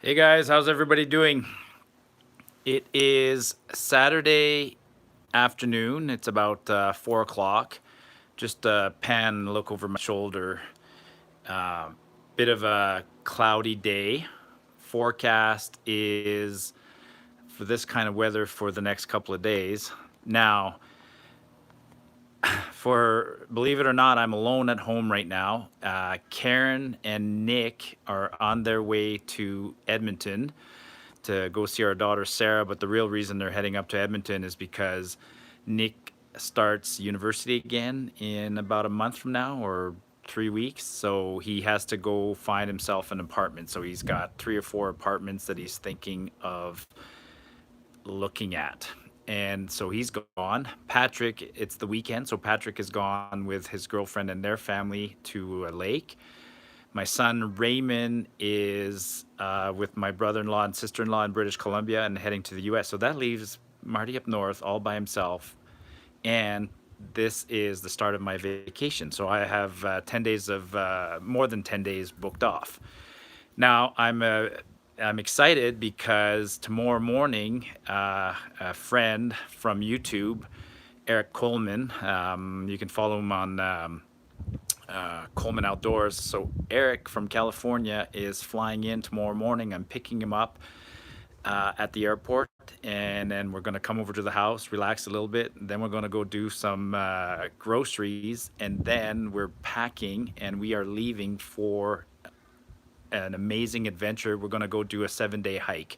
Hey guys, how's everybody doing? It is Saturday afternoon. It's about 4 o'clock. Just pan look over my shoulder. Uh, Bit of a cloudy day. Forecast is for this kind of weather for the next couple of days. Now, for believe it or not, I'm alone at home right now. Karen and Nick are on their way to Edmonton to go see our daughter Sarah, but the real reason they're heading up to Edmonton is because Nick starts university again in about a month from now or 3 weeks. So he has to go find himself an apartment. So he's got 3 or 4 apartments that he's thinking of looking at. And so he's gone. Patrick, it's the weekend, so Patrick is gone with his girlfriend and their family to a lake. My son Raymond is with my brother-in-law and sister-in-law in British Columbia and heading to the US. So that leaves Martyupnorth all by himself. And this is the start of my vacation. So I have 10 days of more than 10 days booked off. Now I'm excited because tomorrow morning a friend from YouTube, Eric Coleman, you can follow him on Coleman Outdoors. So Eric from California is flying in tomorrow morning. I'm picking him up at the airport, and then we're going to come over to the house, relax a little bit. And then we're going to go do some groceries, and then we're packing, and we are leaving for an amazing adventure. We're going to go do a 7-day hike.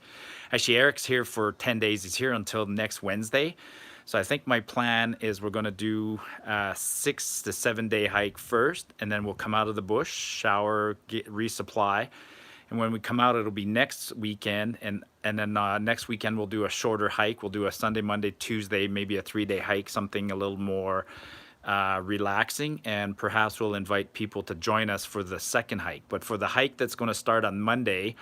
Actually, Eric's here for 10 days. He's here until next Wednesday. So I think my plan is we're going to do a 6 to 7 day hike first, and then we'll come out of the bush, shower, resupply. And when we come out, it'll be next weekend, and then next weekend we'll do a shorter hike. We'll do a Sunday, Monday, Tuesday, maybe a 3-day hike, something a little more relaxing, and perhaps we'll invite people to join us for the second hike. But for the hike that's going to start on Monday,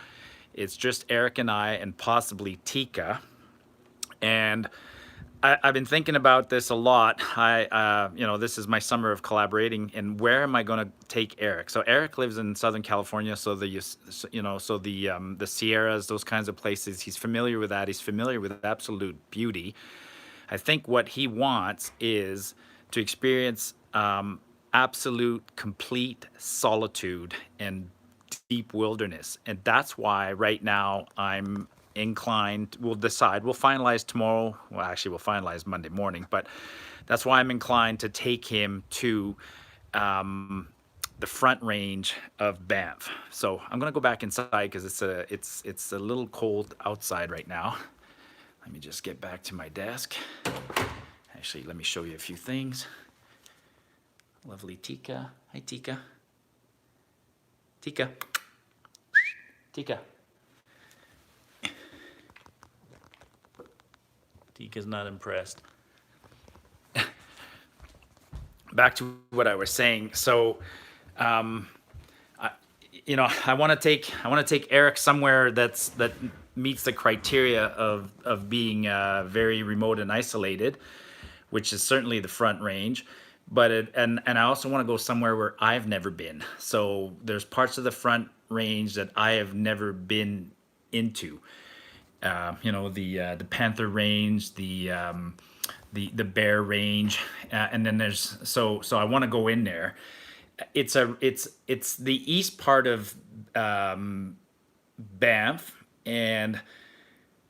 it's just Eric and I and possibly Tika. And I've been thinking about this a lot. This is my summer of collaborating, and where am I going to take Eric? So Eric lives in Southern California, so the Sierras, those kinds of places. He's familiar with that. He's familiar with absolute beauty. I think what he wants is to experience absolute, complete solitude and deep wilderness. And that's why right now I'm inclined, we'll decide, we'll finalize tomorrow. Well, actually, we'll finalize Monday morning, but that's why I'm inclined to take him to the front range of Banff. So I'm gonna go back inside because it's a little cold outside right now. Let me just get back to my desk. Actually, let me show you a few things. Lovely Tika. Hi, Tika. Tika. Tika. Tika's not impressed. Back to what I was saying. So, I want to take Eric somewhere that meets the criteria of being very remote and isolated, which is certainly the Front Range. But and I also want to go somewhere where I've never been. So there's parts of the Front Range that I have never been into. The Panther Range, the Bear Range, and then there's so I want to go in there. It's the east part of Banff, and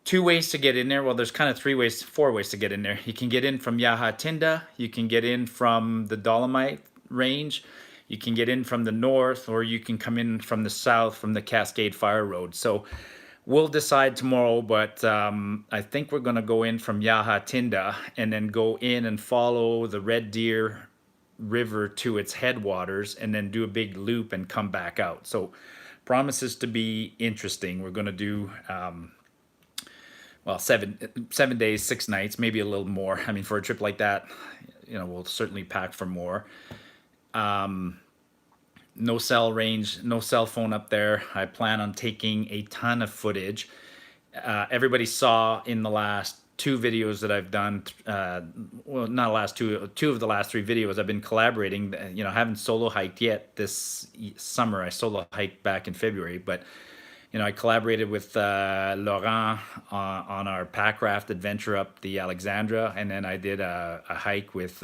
2 ways to get in there. Well, there's kind of 3 ways, 4 ways to get in there. You can get in from Ya Ha Tinda, you can get in from the Dolomite Range, you can get in from the north, or you can come in from the south from the Cascade Fire Road. So we'll decide tomorrow, but I think we're going to go in from Ya Ha Tinda and then go in and follow the Red Deer River to its headwaters and then do a big loop and come back out. So promises to be interesting. We're going to do well, 7 days, 6 nights, maybe a little more. I mean, for a trip like that, we'll certainly pack for more. No cell range, no cell phone up there. I plan on taking a ton of footage. Everybody saw in the last 2 videos that I've done, well, not the last two of the last 3 videos, I've been collaborating. I haven't solo hiked yet this summer. I solo hiked back in February, but I collaborated with Laurent on our pack raft adventure up the Alexandra, and then I did a hike with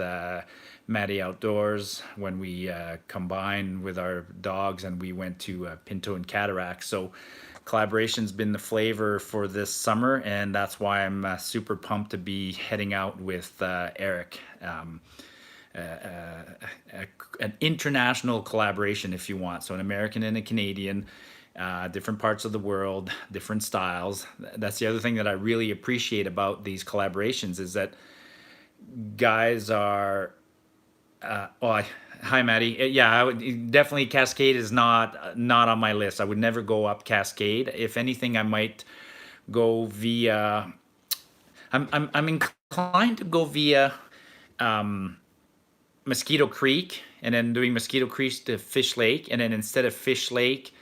Matty Outdoors when we combined with our dogs, and we went to Pinto and Cataract. So collaboration's been the flavor for this summer, and that's why I'm super pumped to be heading out with Eric. An international collaboration, if you want. So an American and a Canadian, different parts of the world, different styles. That's the other thing that I really appreciate about these collaborations is that guys are. Hi, Maddie. Yeah, I would definitely Cascade is not on my list. I would never go up Cascade. If anything, I might go via. I'm inclined to go via Mosquito Creek, and then doing Mosquito Creek to Fish Lake, and then instead of Fish Lake,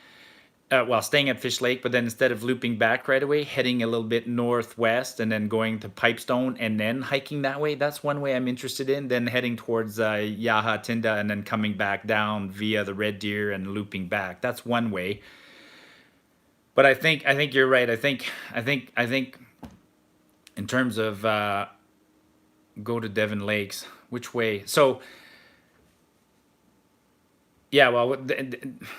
staying at Fish Lake, but then instead of looping back right away, heading a little bit northwest and then going to Pipestone and then hiking that way. That's one way I'm interested in. Then heading towards Ya Ha Tinda and then coming back down via the Red Deer and looping back. That's one way. But I think you're right. I think in terms of go to Devon Lakes, which way? So yeah, well,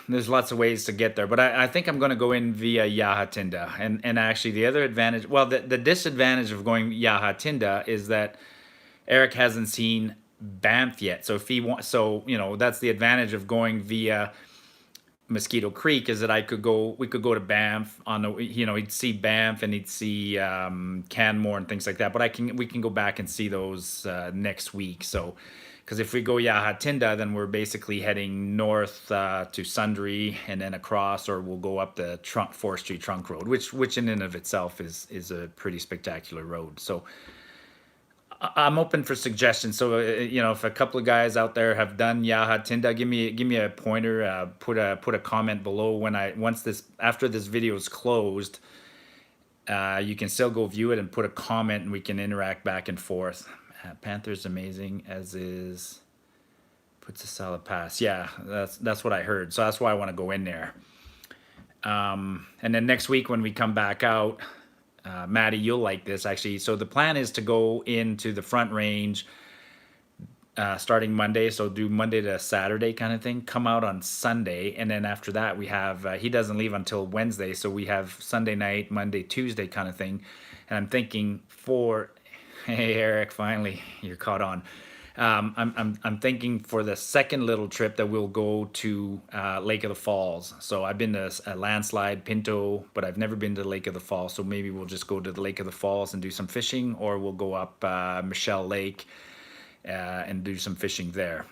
there's lots of ways to get there, but I think I'm going to go in via Ya Ha Tinda. And actually, the other advantage, well, the disadvantage of going Ya Ha Tinda is that Eric hasn't seen Banff yet. So if he wants, so that's the advantage of going via Mosquito Creek is that we could go to Banff on the, he'd see Banff and he'd see Canmore and things like that. But we can go back and see those next week. So. Because if we go Ya Ha Tinda, then we're basically heading north to Sundre and then across, or we'll go up the Forestry Trunk Road, which in and of itself is a pretty spectacular road. So I'm open for suggestions. So if a couple of guys out there have done Ya Ha Tinda, give me a pointer. Put a comment below after this video is closed. You can still go view it and put a comment, and we can interact back and forth. Panther's amazing, as is puts a solid pass. Yeah, that's what I heard. So that's why I want to go in there. And then next week when we come back out, Maddie, you'll like this actually. So the plan is to go into the Front Range starting Monday. So do Monday to Saturday kind of thing. Come out on Sunday, and then after that we have he doesn't leave until Wednesday. So we have Sunday night, Monday, Tuesday kind of thing. And I'm thinking Hey Eric, finally you're caught on. I'm thinking for the second little trip that we'll go to Lake of the Falls. So I've been to Landslide, Pinto, but I've never been to Lake of the Falls. So maybe we'll just go to the Lake of the Falls and do some fishing, or we'll go up Michelle Lake and do some fishing there.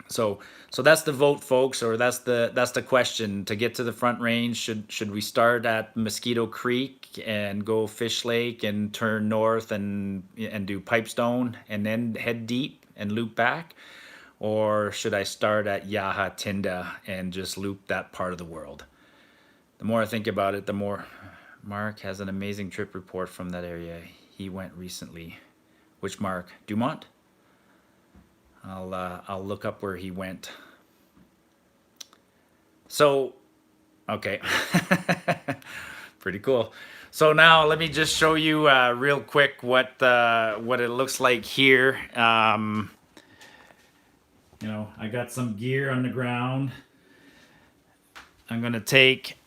So that's the vote, folks, or that's the question. To get to the Front Range, should we start at Mosquito Creek and go Fish Lake and turn north and do Pipestone and then head deep and loop back? Or should I start at Ya Ha Tinda and just loop that part of the world? The more I think about it, the more. Mark has an amazing trip report from that area. He went recently. Which Mark? Dumont? I'll look up where he went. So, okay, pretty cool. So now let me just show you real quick what it looks like here. I got some gear on the ground. I'm gonna take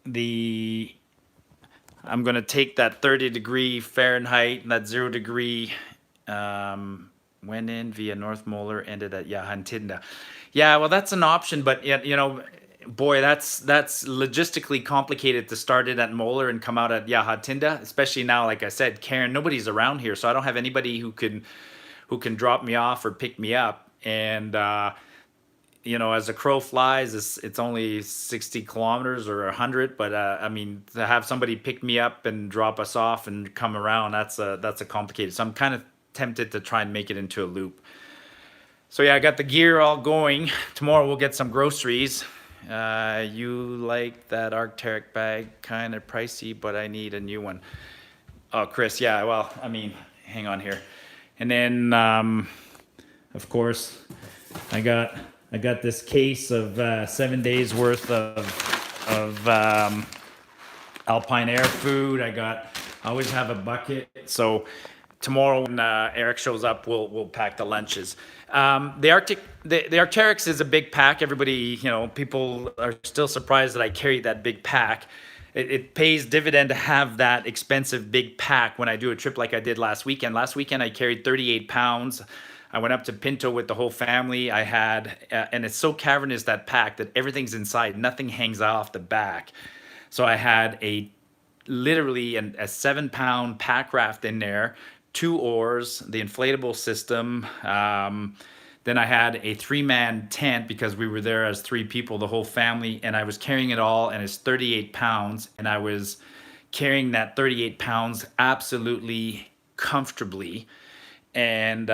that 30-degree Fahrenheit, that 0-degree. Went in via North Molar, ended at Ya Ha Tinda. Yeah, well, that's an option, but boy, that's logistically complicated to start it at Molar and come out at Ya Ha Tinda, especially now, like I said, Karen, nobody's around here, so I don't have anybody who can drop me off or pick me up. And as the crow flies, it's only 60 kilometers or 100, but I mean, to have somebody pick me up and drop us off and come around, that's a complicated. So I'm kind of tempted to try and make it into a loop. So yeah, I got the gear all going. Tomorrow we'll get some groceries. You like that Arc'teryx bag? Kind of pricey, but I need a new one. Oh, Chris, yeah, well, I mean, hang on here. And then, of course, I got this case of 7 days worth of of Alpine Air food. I always have a bucket. So tomorrow when Eric shows up, we'll pack the lunches. The Arc'teryx is a big pack. Everybody, people are still surprised that I carry that big pack. It pays dividend to have that expensive big pack when I do a trip like I did last weekend. Last weekend I carried 38 pounds. I went up to Pinto with the whole family. I had, and it's so cavernous, that pack, that everything's inside. Nothing hangs off the back. So I had literally a 7-pound pack raft in there, 2 oars, the inflatable system. Then I had a 3-man tent because we were there as 3 people, the whole family, and I was carrying it all, and it's 38 pounds, and I was carrying that 38 pounds absolutely comfortably. And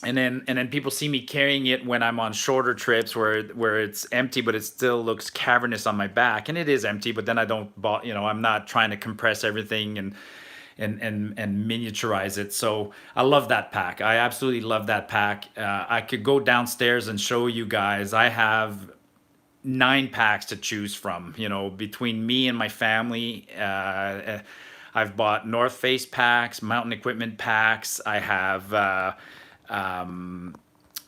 then people see me carrying it when I'm on shorter trips where it's empty, but it still looks cavernous on my back, and it is empty. But then I don't, I'm not trying to compress everything and miniaturize it. So I love that pack. I absolutely love that pack. I could go downstairs and show you guys. I have 9 packs to choose from. Between me and my family. I've bought North Face packs, mountain equipment packs. I have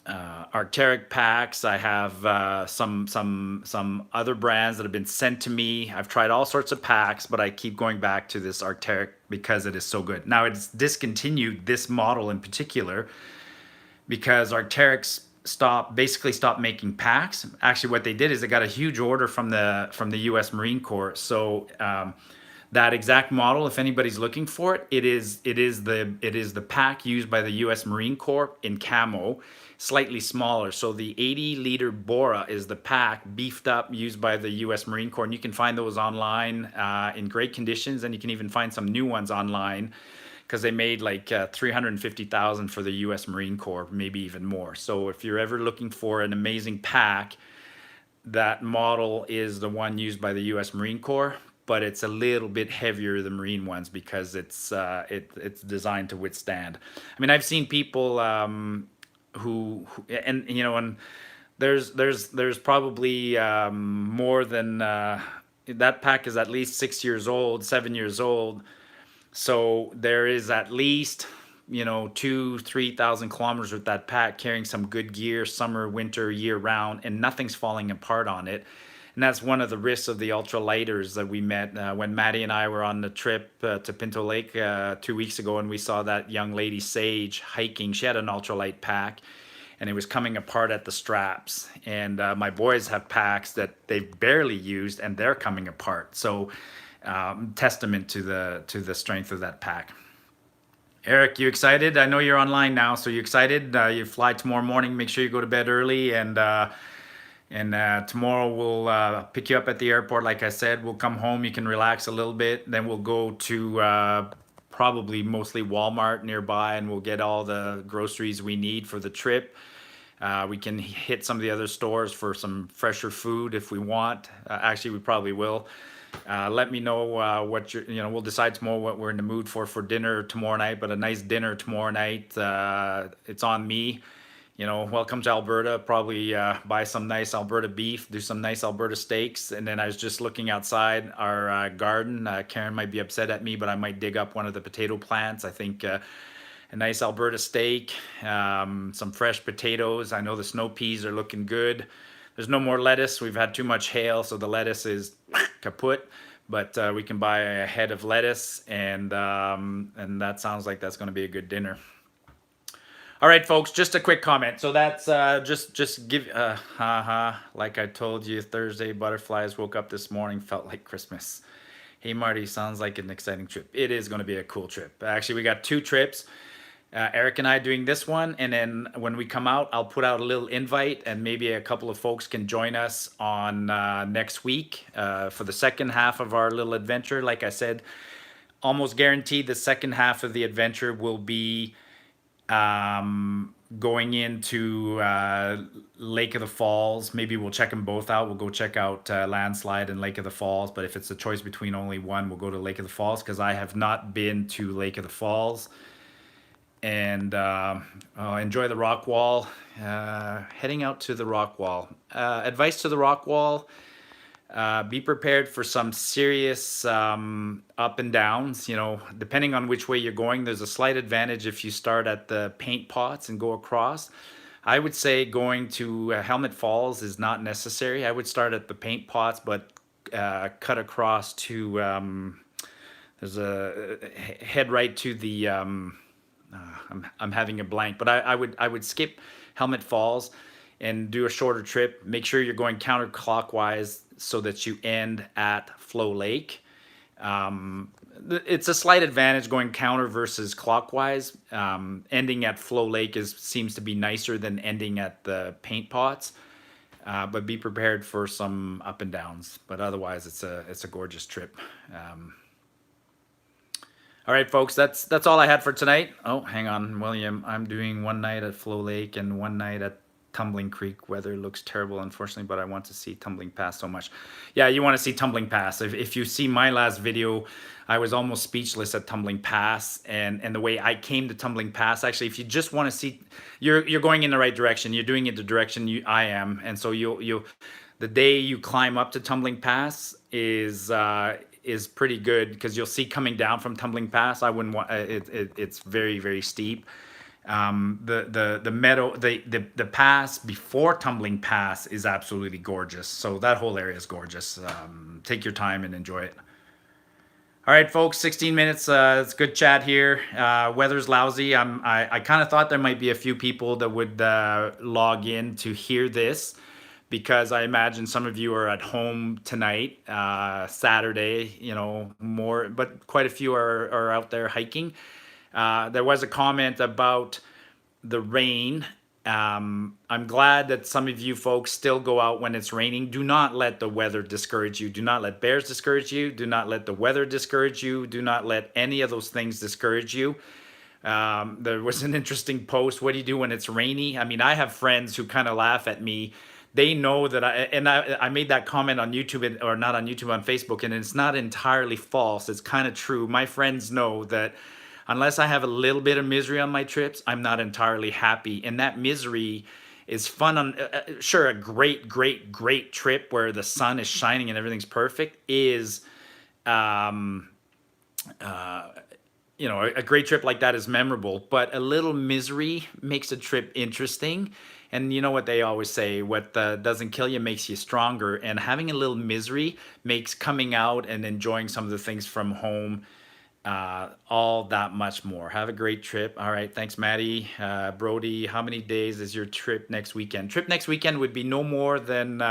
Arc'teryx packs. I have some other brands that have been sent to me. I've tried all sorts of packs, but I keep going back to this Arc'teryx because it is so good. Now it's discontinued this model in particular because Arc'teryx basically stopped making packs. Actually, what they did is they got a huge order from the U.S. Marine Corps. So that exact model, if anybody's looking for it, it is the pack used by the U.S. Marine Corps in camo, slightly smaller. So the 80-liter Bora is the pack beefed up used by the U.S. Marine Corps, and you can find those online in great conditions, and you can even find some new ones online because they made like 350,000 for the U.S. Marine Corps, maybe even more. So if you're ever looking for an amazing pack, that model is the one used by the U.S. Marine Corps. But it's a little bit heavier than Marine ones because it's designed to withstand. I mean, I've seen people who and there's probably more than that pack is at least 6 years old, 7 years old. So there is at least 2,000-3,000 kilometers with that pack, carrying some good gear, summer, winter, year round, and nothing's falling apart on it. And that's one of the risks of the ultralighters that we met when Maddie and I were on the trip to Pinto Lake 2 weeks ago, and we saw that young lady, Sage, hiking. She had an ultralight pack, and it was coming apart at the straps. And my boys have packs that they've barely used, and they're coming apart. So testament to the strength of that pack. Eric, you excited? I know you're online now, so you excited? You fly tomorrow morning. Make sure you go to bed early, and tomorrow we'll pick you up at the airport. Like I said, we'll come home. You can relax a little bit. Then we'll go to probably mostly Walmart nearby, and we'll get all the groceries we need for the trip. We can hit some of the other stores for some fresher food if we want. Actually, we probably will. Let me know what we'll decide tomorrow what we're in the mood for dinner tomorrow night. But a nice dinner tomorrow night. It's on me. Welcome to Alberta. Probably buy some nice Alberta beef, do some nice Alberta steaks. And then I was just looking outside our garden. Karen might be upset at me, but I might dig up one of the potato plants. I think a nice Alberta steak, some fresh potatoes. I know the snow peas are looking good. There's no more lettuce. We've had too much hail, so the lettuce is kaput. But we can buy a head of lettuce, and that sounds like that's going to be a good dinner. All right, folks, just a quick comment. So that's just give, like I told you, Thursday, butterflies woke up this morning, felt like Christmas. Hey, Marty, sounds like an exciting trip. It is going to be a cool trip. Actually, we got 2 trips. Eric and I doing this one, and then when we come out, I'll put out a little invite, and maybe a couple of folks can join us on next week for the second half of our little adventure. Like I said, almost guaranteed the second half of the adventure will be going into Lake of the Falls. Maybe we'll check them both out. We'll go check out Landslide and Lake of the Falls, but if it's a choice between only one, we'll go to Lake of the Falls because I have not been to Lake of the Falls. And enjoy the rock wall. Heading out to the rock wall. Advice to the rock wall. Be prepared for some serious up and downs. You know, depending on which way you're going, there's a slight advantage if you start at the paint pots and go across. I would say going to Helmet Falls is not necessary. I would start at the paint pots, but cut across to there's a head right to the I'm having a blank, but I would skip Helmet Falls and do a shorter trip. Make sure you're going counterclockwise so that you end at Flow Lake. It's a slight advantage going counter versus clockwise. Ending at Flow Lake seems to be nicer than ending at the paint pots. But be prepared for some up and downs. But otherwise, it's a gorgeous trip. All right, folks, that's all I had for tonight. Oh, hang on, William. I'm doing one night at Flow Lake and one night at Tumbling Creek. Weather looks terrible, unfortunately, but I want to see Tumbling Pass so much. Yeah, you want to see Tumbling Pass. If you see my last video, I was almost speechless at Tumbling Pass and the way I came to Tumbling Pass. Actually, if you just want to see, you're going in the right direction. You're doing it the direction I am, and so the day you climb up to Tumbling Pass is pretty good because you'll see coming down from Tumbling Pass. I wouldn't want it's very, very steep. The meadow, the pass before Tumbling Pass is absolutely gorgeous. So that whole area is gorgeous. Take your time and enjoy it. All right, folks, 16 minutes. It's good chat here. Weather's lousy. I kind of thought there might be a few people that would log in to hear this, because I imagine some of you are at home tonight, Saturday, you know, but quite a few are out there hiking. There was a comment about the rain. I'm glad that some of you folks still go out when it's raining. Do not let the weather discourage you. Do not let bears discourage you. Do not let the weather discourage you. Do not let any of those things discourage you. There was an interesting post. What do you do when it's rainy? I mean, I have friends who kind of laugh at me. They know that I made that comment on YouTube, or not on YouTube, on Facebook, and it's not entirely false. It's kind of true. My friends know that unless I have a little bit of misery on my trips, I'm not entirely happy. And that misery is fun on, sure, a great trip where the sun is shining and everything's perfect is, you know, a great trip like that is memorable, but a little misery makes a trip interesting. And you know what they always say, what doesn't kill you makes you stronger. And having a little misery makes coming out and enjoying some of the things from home all that much more. Have a great trip. All right, thanks, Maddie. Brody, how many days is your trip next weekend? Trip next weekend would be no more than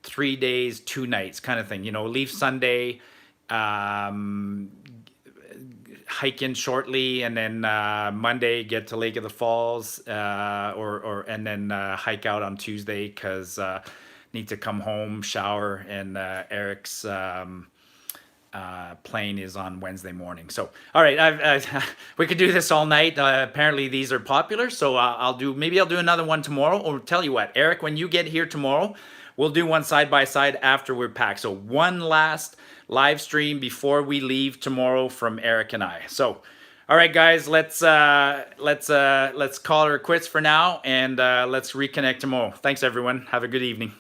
3 days, 2 nights kind of thing. You know, leave Sunday, hike in shortly, and then Monday get to Lake of the Falls, and then hike out on Tuesday because need to come home, shower, and Eric's plane is on Wednesday morning. So, all right, we could do this all night. Apparently these are popular, so maybe I'll do another one tomorrow. Or tell you what, Eric, when you get here tomorrow, we'll do one side by side after we're packed. So one last live stream before we leave tomorrow from Eric and I. So, all right, guys, let's call her quits for now, and let's reconnect tomorrow. Thanks, everyone. Have a good evening.